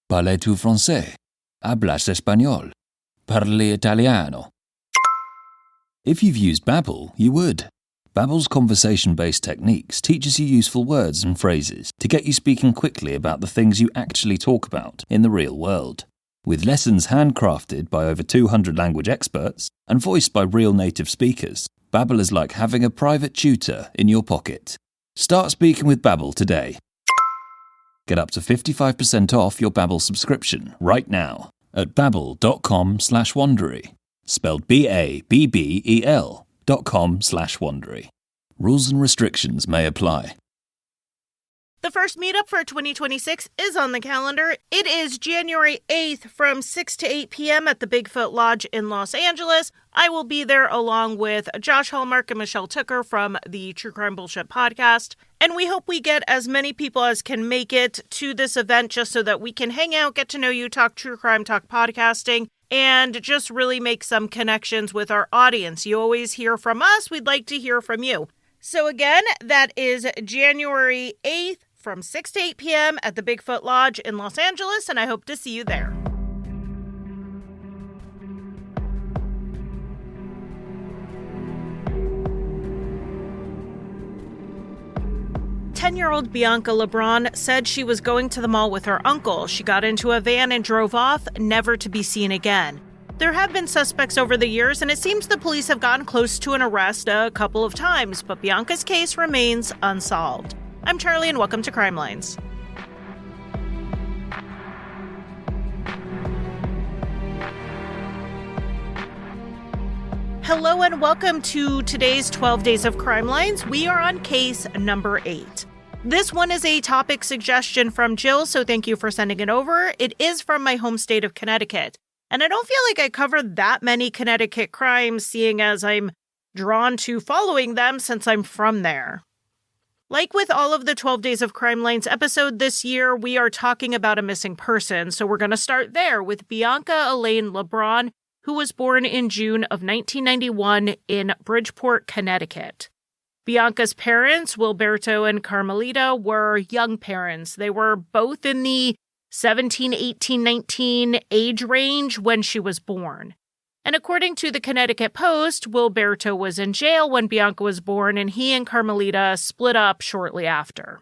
Parles-tu français? Hablas español? Parli italiano? If you've used Babbel, you would. Babbel's conversation-based techniques teaches you useful words and phrases to get you speaking quickly about the things you actually talk about in the real world. With lessons handcrafted by over 200 language experts and voiced by real native speakers, Babbel is like having a private tutor in your pocket. Start speaking with Babbel today. Get up to 55% off your Babbel subscription right now at babbel.com/Wondery. Spelled BABBEL.com/Wondery. Rules and restrictions may apply. The first meetup for 2026 is on the calendar. It is January 8th from 6 to 8 p.m. at the Bigfoot Lodge in Los Angeles. I will be there along with Josh Hallmark and Michelle Tucker from the True Crime Bullshit podcast. And we hope we get as many people as can make it to this event just so that we can hang out, get to know you, talk true crime, talk podcasting, and just really make some connections with our audience. You always hear from us. We'd like to hear from you. So again, that is January 8th. From 6 to 8 p.m. at the Bigfoot Lodge in Los Angeles, and I hope to see you there. Ten-year-old Bianca Lebron said she was going to the mall with her uncle. She got into a van and drove off, never to be seen again. There have been suspects over the years, and it seems the police have gotten close to an arrest a couple of times, but Bianca's case remains unsolved. I'm Charlie, and welcome to Crimelines. Hello, and welcome to today's 12 Days of Crimelines. We are on case number 8. This one is a topic suggestion from Jill, so thank you for sending it over. It is from my home state of Connecticut, and I don't feel like I covered that many Connecticut crimes, seeing as I'm drawn to following them since I'm from there. Like with all of the 12 Days of Crimelines episode this year, we are talking about a missing person, so we're going to start there with Bianca Elaine Lebron, who was born in June of 1991 in Bridgeport, Connecticut. Bianca's parents, Wilberto and Carmelita, were young parents. They were both in the 17, 18, 19 age range when she was born. And according to the Connecticut Post, Wilberto was in jail when Bianca was born, and he and Carmelita split up shortly after.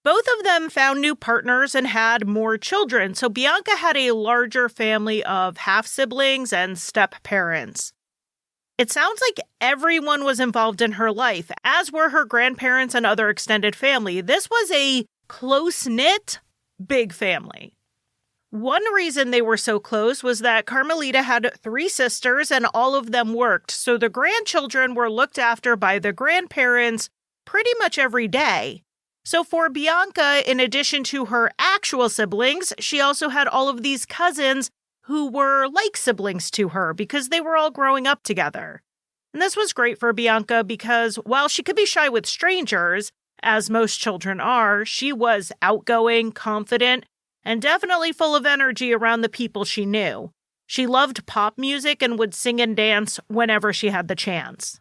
Both of them found new partners and had more children, so Bianca had a larger family of half-siblings and step-parents. It sounds like everyone was involved in her life, as were her grandparents and other extended family. This was a close-knit, big family. One reason they were so close was that Carmelita had 3 sisters and all of them worked, so the grandchildren were looked after by the grandparents pretty much every day. So for Bianca, in addition to her actual siblings, she also had all of these cousins who were like siblings to her because they were all growing up together. And this was great for Bianca because while she could be shy with strangers, as most children are, she was outgoing, confident, and definitely full of energy around the people she knew. She loved pop music and would sing and dance whenever she had the chance.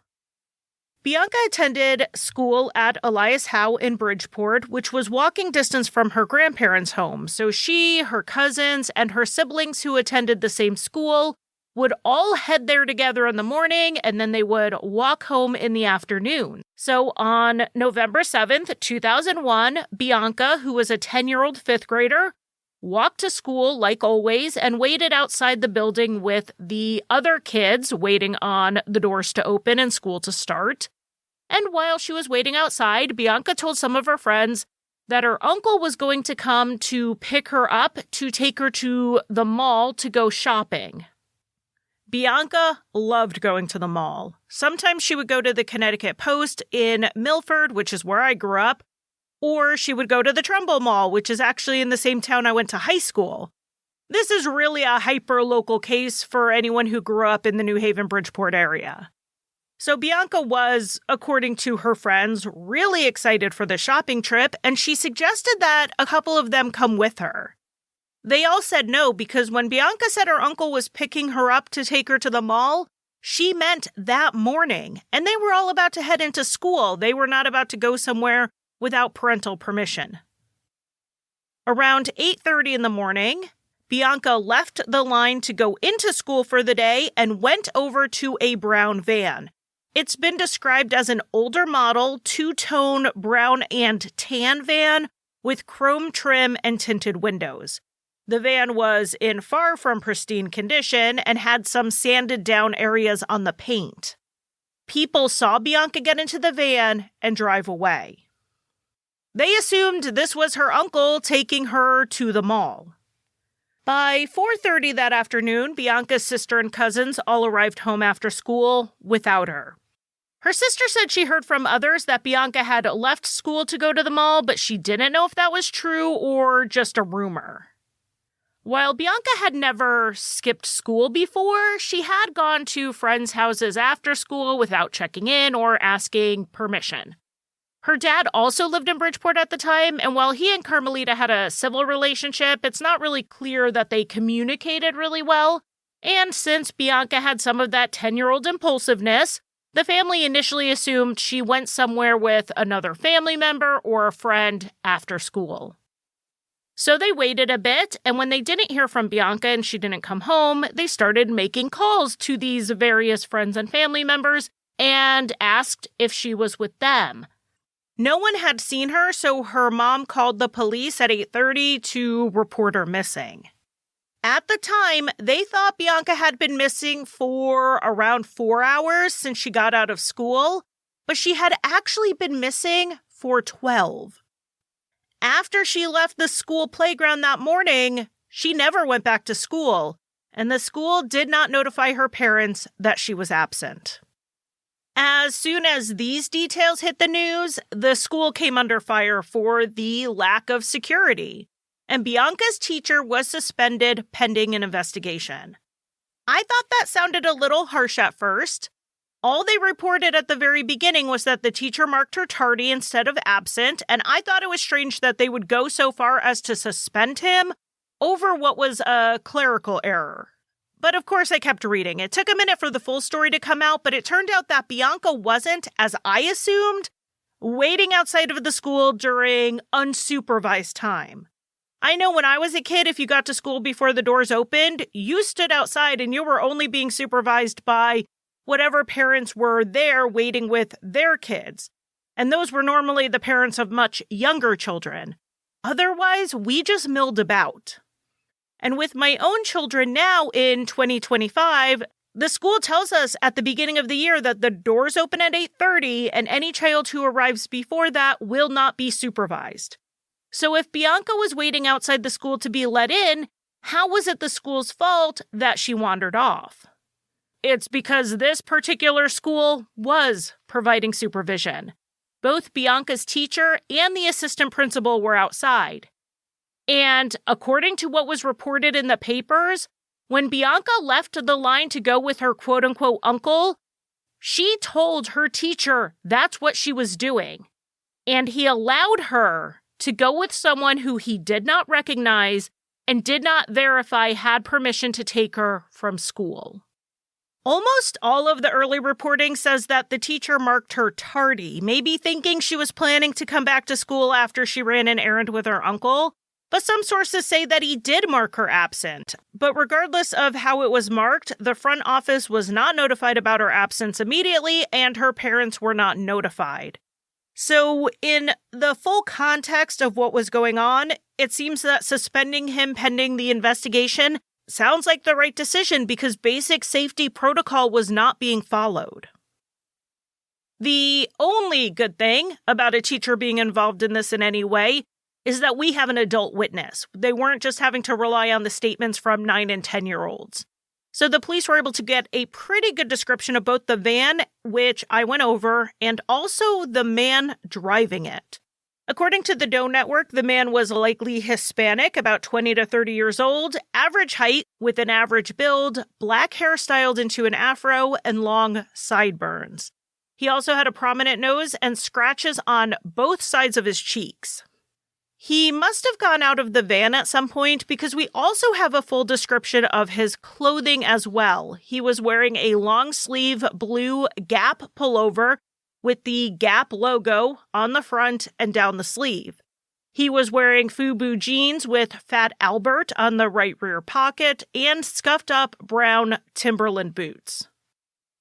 Bianca attended school at Elias Howe in Bridgeport, which was walking distance from her grandparents' home. So she, her cousins, and her siblings who attended the same school would all head there together in the morning, and then they would walk home in the afternoon. So on November 7th, 2001, Bianca, who was a 10-year-old fifth grader, walked to school like always and waited outside the building with the other kids waiting on the doors to open and school to start. And while she was waiting outside, Bianca told some of her friends that her uncle was going to come to pick her up to take her to the mall to go shopping. Bianca loved going to the mall. Sometimes she would go to the Connecticut Post in Milford, which is where I grew up, or she would go to the Trumbull Mall, which is actually in the same town I went to high school. This is really a hyper-local case for anyone who grew up in the New Haven, Bridgeport area. So Bianca was, according to her friends, really excited for the shopping trip, and she suggested that a couple of them come with her. They all said no because when Bianca said her uncle was picking her up to take her to the mall, she meant that morning, and they were all about to head into school. They were not about to go somewhere without parental permission. Around 8:30 in the morning, Bianca left the line to go into school for the day and went over to a brown van. It's been described as an older model, two-tone brown and tan van with chrome trim and tinted windows. The van was in far from pristine condition and had some sanded down areas on the paint. People saw Bianca get into the van and drive away. They assumed this was her uncle taking her to the mall. By 4:30 that afternoon, Bianca's sister and cousins all arrived home after school without her. Her sister said she heard from others that Bianca had left school to go to the mall, but she didn't know if that was true or just a rumor. While Bianca had never skipped school before, she had gone to friends' houses after school without checking in or asking permission. Her dad also lived in Bridgeport at the time, and while he and Carmelita had a civil relationship, it's not really clear that they communicated really well. And since Bianca had some of that 10-year-old impulsiveness, the family initially assumed she went somewhere with another family member or a friend after school. So they waited a bit, and when they didn't hear from Bianca and she didn't come home, they started making calls to these various friends and family members and asked if she was with them. No one had seen her, so her mom called the police at 8:30 to report her missing. At the time, they thought Bianca had been missing for around 4 hours since she got out of school, but she had actually been missing for 12. After she left the school playground that morning, she never went back to school, and the school did not notify her parents that she was absent. As soon as these details hit the news, the school came under fire for the lack of security, and Bianca's teacher was suspended pending an investigation. I thought that sounded a little harsh at first. All they reported at the very beginning was that the teacher marked her tardy instead of absent, and I thought it was strange that they would go so far as to suspend him over what was a clerical error. But of course I kept reading. It took a minute for the full story to come out, but it turned out that Bianca wasn't, as I assumed, waiting outside of the school during unsupervised time. I know when I was a kid, if you got to school before the doors opened, you stood outside and you were only being supervised by whatever parents were there waiting with their kids. And those were normally the parents of much younger children. Otherwise, we just milled about. And with my own children now in 2025, the school tells us at the beginning of the year that the doors open at 8:30 and any child who arrives before that will not be supervised. So if Bianca was waiting outside the school to be let in, how was it the school's fault that she wandered off? It's because this particular school was providing supervision. Both Bianca's teacher and the assistant principal were outside. And according to what was reported in the papers, when Bianca left the line to go with her quote-unquote uncle, she told her teacher that's what she was doing. And he allowed her to go with someone who he did not recognize and did not verify had permission to take her from school. Almost all of the early reporting says that the teacher marked her tardy, maybe thinking she was planning to come back to school after she ran an errand with her uncle. But some sources say that he did mark her absent. But regardless of how it was marked, the front office was not notified about her absence immediately, and her parents were not notified. So in the full context of what was going on, it seems that suspending him pending the investigation sounds like the right decision because basic safety protocol was not being followed. The only good thing about a teacher being involved in this in any way is that we have an adult witness. They weren't just having to rely on the statements from 9 and 10-year-olds. So the police were able to get a pretty good description of both the van, which I went over, and also the man driving it. According to the Doe Network, the man was likely Hispanic, about 20 to 30 years old, average height with an average build, black hair styled into an afro, and long sideburns. He also had a prominent nose and scratches on both sides of his cheeks. He must have gone out of the van at some point because we also have a full description of his clothing as well. He was wearing a long-sleeve blue Gap pullover with the Gap logo on the front and down the sleeve. He was wearing FUBU jeans with Fat Albert on the right rear pocket and scuffed up brown Timberland boots.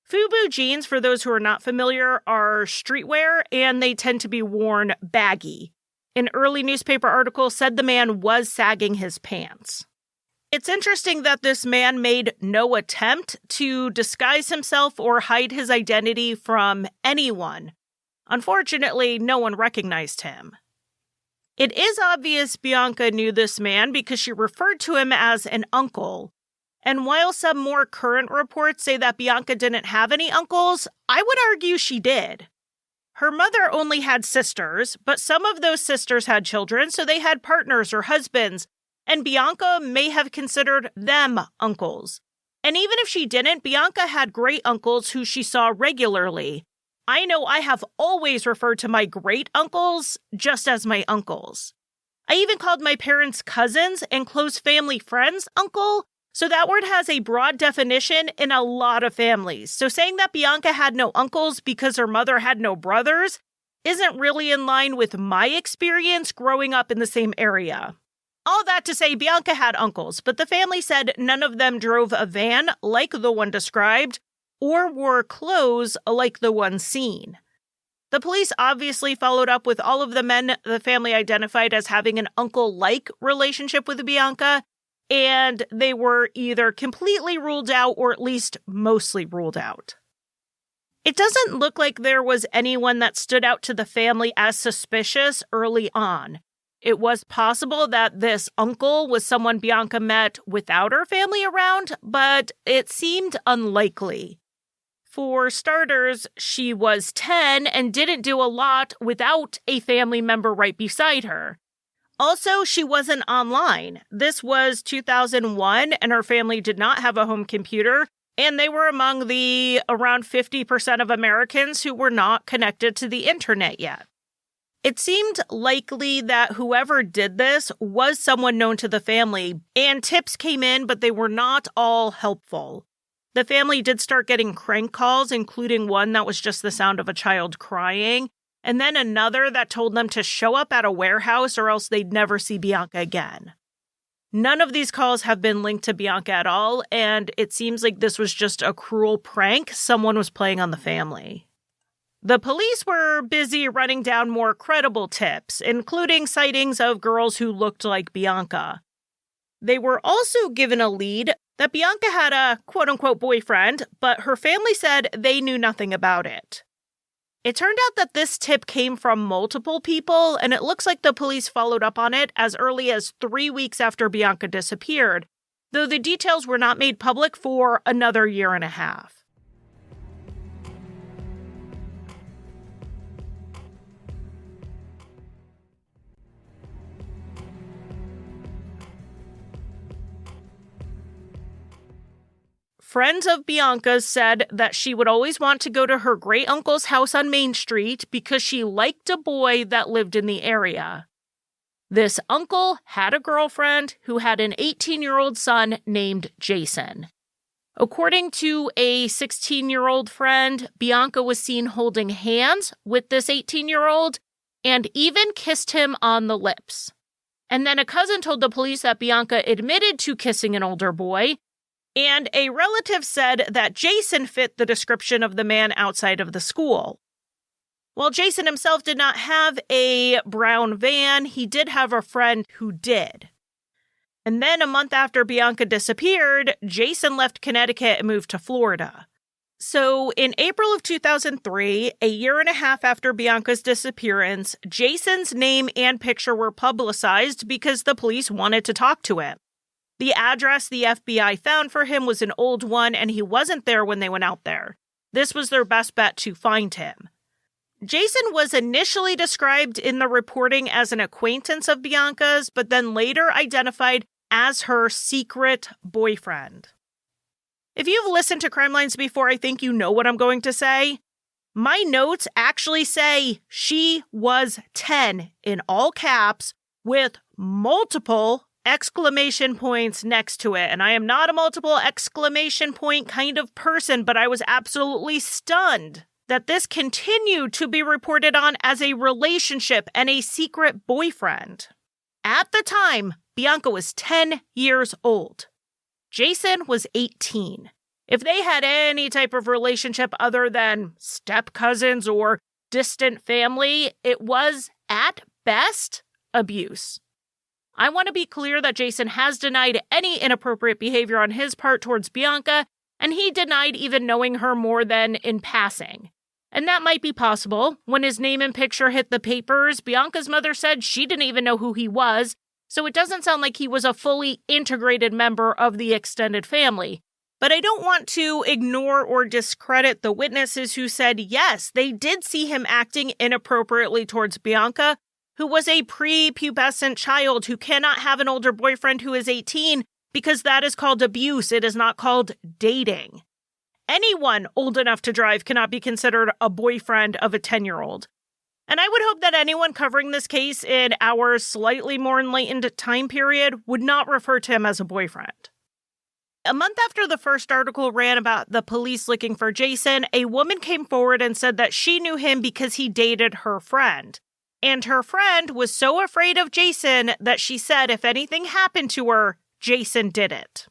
FUBU jeans, for those who are not familiar, are streetwear and they tend to be worn baggy. An early newspaper article said the man was sagging his pants. It's interesting that this man made no attempt to disguise himself or hide his identity from anyone. Unfortunately, no one recognized him. It is obvious Bianca knew this man because she referred to him as an uncle. And while some more current reports say that Bianca didn't have any uncles, I would argue she did. Her mother only had sisters, but some of those sisters had children, so they had partners or husbands, and Bianca may have considered them uncles. And even if she didn't, Bianca had great uncles who she saw regularly. I know I have always referred to my great uncles just as my uncles. I even called my parents' cousins and close family friends uncle, so that word has a broad definition in a lot of families. So saying that Bianca had no uncles because her mother had no brothers isn't really in line with my experience growing up in the same area. All that to say, Bianca had uncles, but the family said none of them drove a van like the one described or wore clothes like the one seen. The police obviously followed up with all of the men the family identified as having an uncle-like relationship with Bianca, and they were either completely ruled out or at least mostly ruled out. It doesn't look like there was anyone that stood out to the family as suspicious early on. It was possible that this uncle was someone Bianca met without her family around, but it seemed unlikely. For starters, she was 10 and didn't do a lot without a family member right beside her. Also, she wasn't online. This was 2001, and her family did not have a home computer, and they were among the around 50% of Americans who were not connected to the internet yet. It seemed likely that whoever did this was someone known to the family, and tips came in, but they were not all helpful. The family did start getting crank calls, including one that was just the sound of a child crying, and then another that told them to show up at a warehouse or else they'd never see Bianca again. None of these calls have been linked to Bianca at all, and it seems like this was just a cruel prank someone was playing on the family. The police were busy running down more credible tips, including sightings of girls who looked like Bianca. They were also given a lead that Bianca had a quote-unquote boyfriend, but her family said they knew nothing about it. It turned out that this tip came from multiple people, and it looks like the police followed up on it as early as 3 weeks after Bianca disappeared, though the details were not made public for another year and a half. Friends of Bianca's said that she would always want to go to her great-uncle's house on Main Street because she liked a boy that lived in the area. This uncle had a girlfriend who had an 18-year-old son named Jason. According to a 16-year-old friend, Bianca was seen holding hands with this 18-year-old and even kissed him on the lips. And then a cousin told the police that Bianca admitted to kissing an older boy, and a relative said that Jason fit the description of the man outside of the school. While Jason himself did not have a brown van, he did have a friend who did. And then a month after Bianca disappeared, Jason left Connecticut and moved to Florida. So in April of 2003, a year and a half after Bianca's disappearance, Jason's name and picture were publicized because the police wanted to talk to him. The address the FBI found for him was an old one, and he wasn't there when they went out there. This was their best bet to find him. Jason was initially described in the reporting as an acquaintance of Bianca's, but then later identified as her secret boyfriend. If you've listened to Crimelines before, I think you know what I'm going to say. My notes actually say she was 10 in all caps with multiple exclamation points next to it. And I am not a multiple exclamation point kind of person, but I was absolutely stunned that this continued to be reported on as a relationship and a secret boyfriend. At the time, Bianca was 10 years old. Jason was 18. If they had any type of relationship other than step-cousins or distant family, it was, at best, abuse. I want to be clear that Jason has denied any inappropriate behavior on his part towards Bianca, and he denied even knowing her more than in passing. And that might be possible. When his name and picture hit the papers, Bianca's mother said she didn't even know who he was, so it doesn't sound like he was a fully integrated member of the extended family. But I don't want to ignore or discredit the witnesses who said, yes, they did see him acting inappropriately towards Bianca, who was a prepubescent child who cannot have an older boyfriend who is 18 because that is called abuse. It is not called dating. Anyone old enough to drive cannot be considered a boyfriend of a 10-year-old. And I would hope that anyone covering this case in our slightly more enlightened time period would not refer to him as a boyfriend. A month after the first article ran about the police looking for Jason, a woman came forward and said that she knew him because he dated her friend. And her friend was so afraid of Jason that she said if anything happened to her, Jason did it.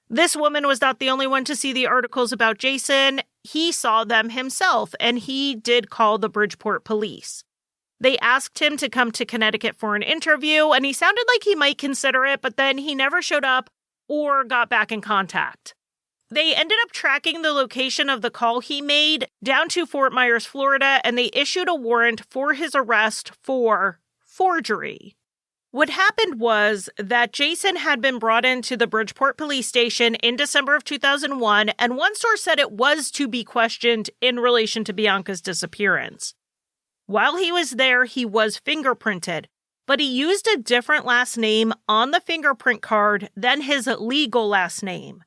This woman was not the only one to see the articles about Jason. He saw them himself, and he did call the Bridgeport Police. They asked him to come to Connecticut for an interview, and he sounded like he might consider it, but then he never showed up or got back in contact. They ended up tracking the location of the call he made down to Fort Myers, Florida, and they issued a warrant for his arrest for forgery. What happened was that Jason had been brought into the Bridgeport Police Station in December of 2001, and one source said it was to be questioned in relation to Bianca's disappearance. While he was there, he was fingerprinted, but he used a different last name on the fingerprint card than his legal last name.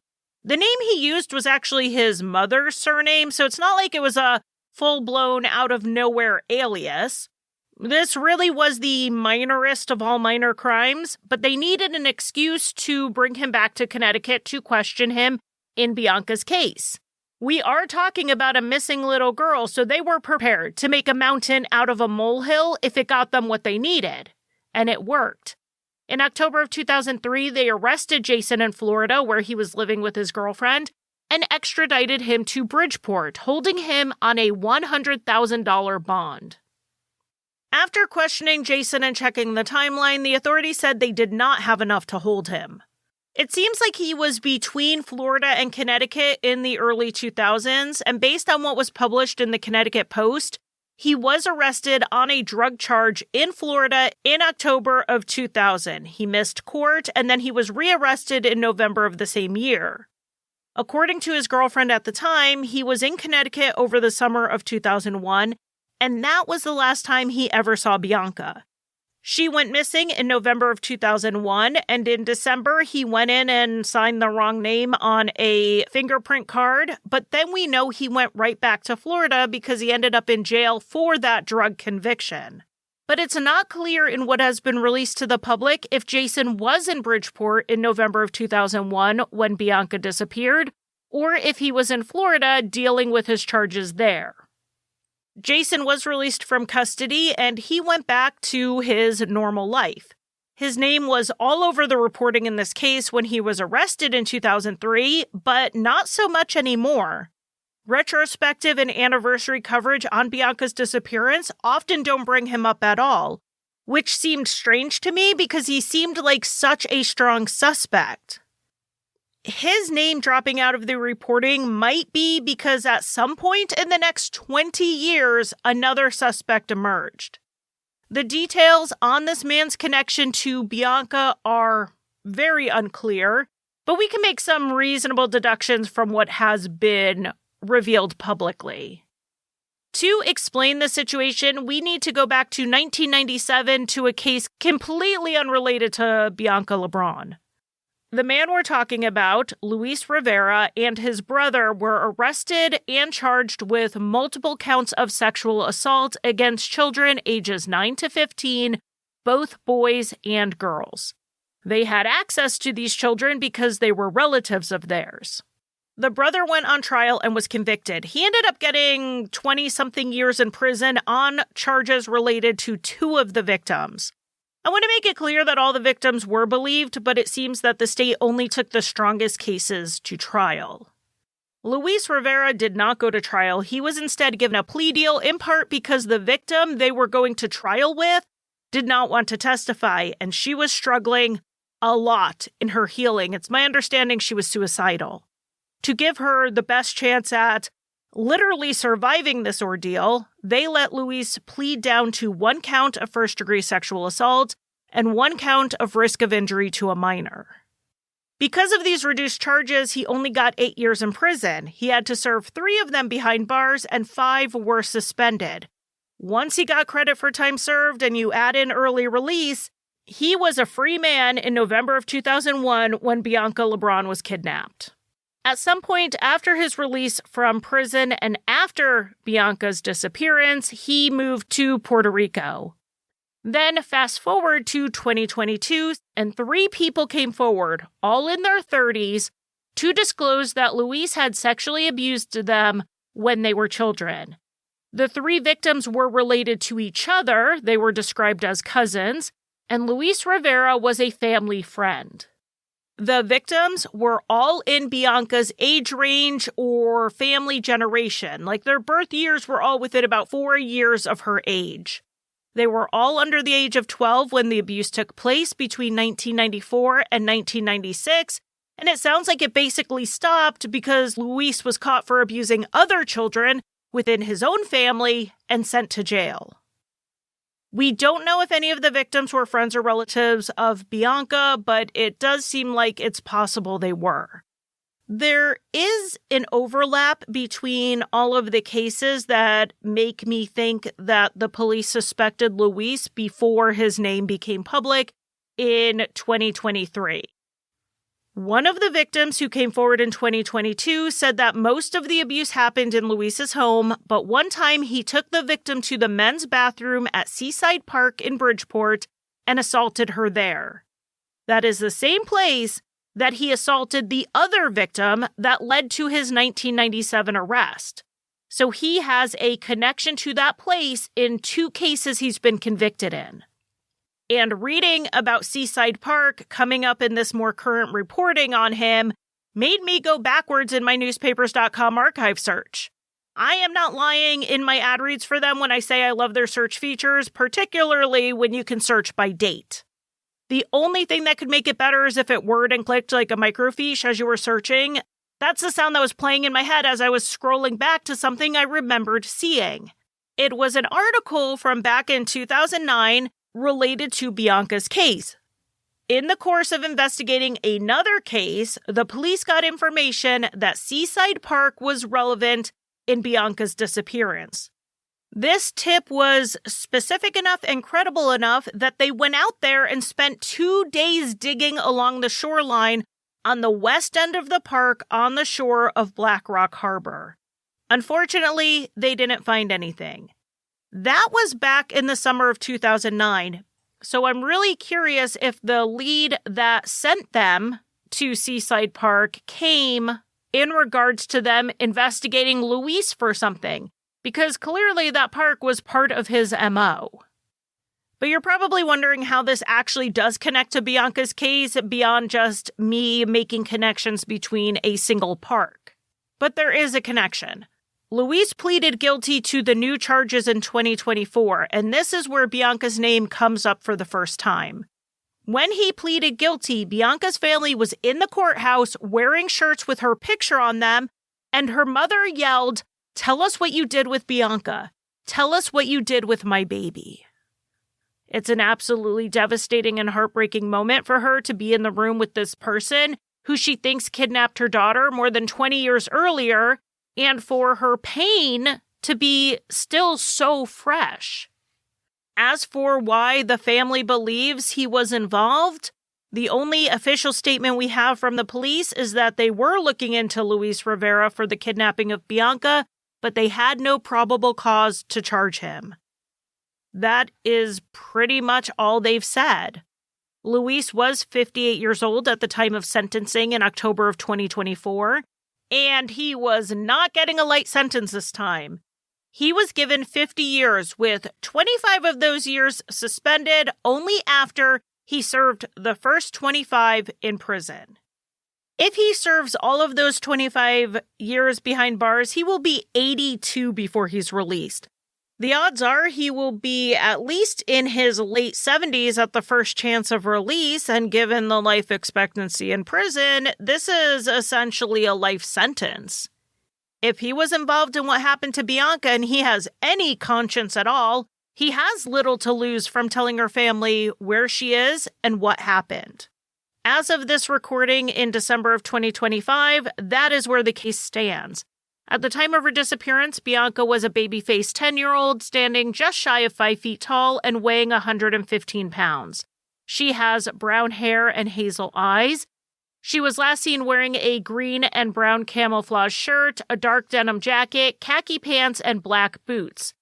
The name he used was actually his mother's surname, so it's not like it was a full-blown out-of-nowhere alias. This really was the minorest of all minor crimes, but they needed an excuse to bring him back to Connecticut to question him in Bianca's case. We are talking about a missing little girl, so they were prepared to make a mountain out of a molehill if it got them what they needed. And it worked. In October of 2003, they arrested Jason in Florida, where he was living with his girlfriend, and extradited him to Bridgeport, holding him on a $100,000 bond. After questioning Jason and checking the timeline, the authorities said they did not have enough to hold him. It seems like he was between Florida and Connecticut in the early 2000s, and based on what was published in the Connecticut Post, he was arrested on a drug charge in Florida in October of 2000. He missed court, and then he was rearrested in November of the same year. According to his girlfriend at the time, he was in Connecticut over the summer of 2001, and that was the last time he ever saw Bianca. She went missing in November of 2001, and in December, he went in and signed the wrong name on a fingerprint card, but then we know he went right back to Florida because he ended up in jail for that drug conviction. But it's not clear in what has been released to the public if Jason was in Bridgeport in November of 2001 when Bianca disappeared, or if he was in Florida dealing with his charges there. Jason was released from custody, and he went back to his normal life. His name was all over the reporting in this case when he was arrested in 2003, but not so much anymore. Retrospective and anniversary coverage on Bianca's disappearance often don't bring him up at all, which seemed strange to me because he seemed like such a strong suspect. His name dropping out of the reporting might be because at some point in the next 20 years, another suspect emerged. The details on this man's connection to Bianca are very unclear, but we can make some reasonable deductions from what has been revealed publicly. To explain the situation, we need to go back to 1997 to a case completely unrelated to Bianca Lebron. The man we're talking about, Luis Rivera, and his brother were arrested and charged with multiple counts of sexual assault against children ages 9 to 15, both boys and girls. They had access to these children because they were relatives of theirs. The brother went on trial and was convicted. He ended up getting 20-something years in prison on charges related to 2 of the victims. I want to make it clear that all the victims were believed, but it seems that the state only took the strongest cases to trial. Luis Rivera did not go to trial. He was instead given a plea deal, in part because the victim they were going to trial with did not want to testify, and she was struggling a lot in her healing. It's my understanding she was suicidal. To give her the best chance at literally surviving this ordeal, they let Luis plead down to 1 count of first-degree sexual assault and 1 count of risk of injury to a minor. Because of these reduced charges, he only got 8 years in prison. He had to serve 3 of them behind bars and 5 were suspended. Once he got credit for time served and you add in early release, he was a free man in November of 2001 when Bianca Lebron was kidnapped. At some point after his release from prison and after Bianca's disappearance, he moved to Puerto Rico. Then fast forward to 2022, and 3 people came forward, all in their 30s, to disclose that Luis had sexually abused them when they were children. The 3 victims were related to each other. They were described as cousins, and Luis Rivera was a family friend. The victims were all in Bianca's age range or family generation, like their birth years were all within about 4 years of her age. They were all under the age of 12 when the abuse took place between 1994 and 1996, and it sounds like it basically stopped because Luis was caught for abusing other children within his own family and sent to jail. We don't know if any of the victims were friends or relatives of Bianca, but it does seem like it's possible they were. There is an overlap between all of the cases that make me think that the police suspected Luis before his name became public in 2023. One of the victims who came forward in 2022 said that most of the abuse happened in Luis's home, but one time he took the victim to the men's bathroom at Seaside Park in Bridgeport and assaulted her there. That is the same place that he assaulted the other victim that led to his 1997 arrest. So he has a connection to that place in 2 cases he's been convicted in. And reading about Seaside Park coming up in this more current reporting on him made me go backwards in my newspapers.com archive search. I am not lying in my ad reads for them when I say I love their search features, particularly when you can search by date. The only thing that could make it better is if it word and clicked like a microfiche as you were searching. That's the sound that was playing in my head as I was scrolling back to something I remembered seeing. It was an article from back in 2009 related to Bianca's case. In the course of investigating another case, the police got information that Seaside Park was relevant in Bianca's disappearance. This tip was specific enough and credible enough that they went out there and spent 2 days digging along the shoreline on the west end of the park on the shore of Black Rock Harbor. Unfortunately, they didn't find anything. That was back in the summer of 2009. So I'm really curious if the lead that sent them to Seaside Park came in regards to them investigating Luis for something, because clearly that park was part of his MO. But you're probably wondering how this actually does connect to Bianca's case beyond just me making connections between a single park. But there is a connection. Luis pleaded guilty to the new charges in 2024, and this is where Bianca's name comes up for the first time. When he pleaded guilty, Bianca's family was in the courthouse wearing shirts with her picture on them, and her mother yelled, "Tell us what you did with Bianca. Tell us what you did with my baby." It's an absolutely devastating and heartbreaking moment for her to be in the room with this person who she thinks kidnapped her daughter more than 20 years earlier, and for her pain to be still so fresh. As for why the family believes he was involved, the only official statement we have from the police is that they were looking into Luis Rivera for the kidnapping of Bianca, but they had no probable cause to charge him. That is pretty much all they've said. Luis was 58 years old at the time of sentencing in October of 2024, And he was not getting a light sentence this time. He was given 50 years, with 25 of those years suspended only after he served the first 25 in prison. If he serves all of those 25 years behind bars, he will be 82 before he's released. The odds are he will be at least in his late 70s at the first chance of release, and given the life expectancy in prison, this is essentially a life sentence. If he was involved in what happened to Bianca and he has any conscience at all, he has little to lose from telling her family where she is and what happened. As of this recording in December of 2025, that is where the case stands. At the time of her disappearance, Bianca was a baby-faced 10-year-old standing just shy of 5 feet tall and weighing 115 pounds. She has brown hair and hazel eyes. She was last seen wearing a green and brown camouflage shirt, a dark denim jacket, khaki pants, and black boots.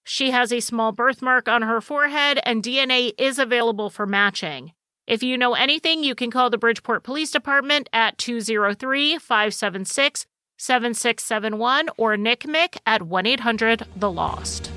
She has a small birthmark on her forehead, and DNA is available for matching. If you know anything, you can call the Bridgeport Police Department at 203-576-7671 or NCMEC at 1-800-THE-LOST.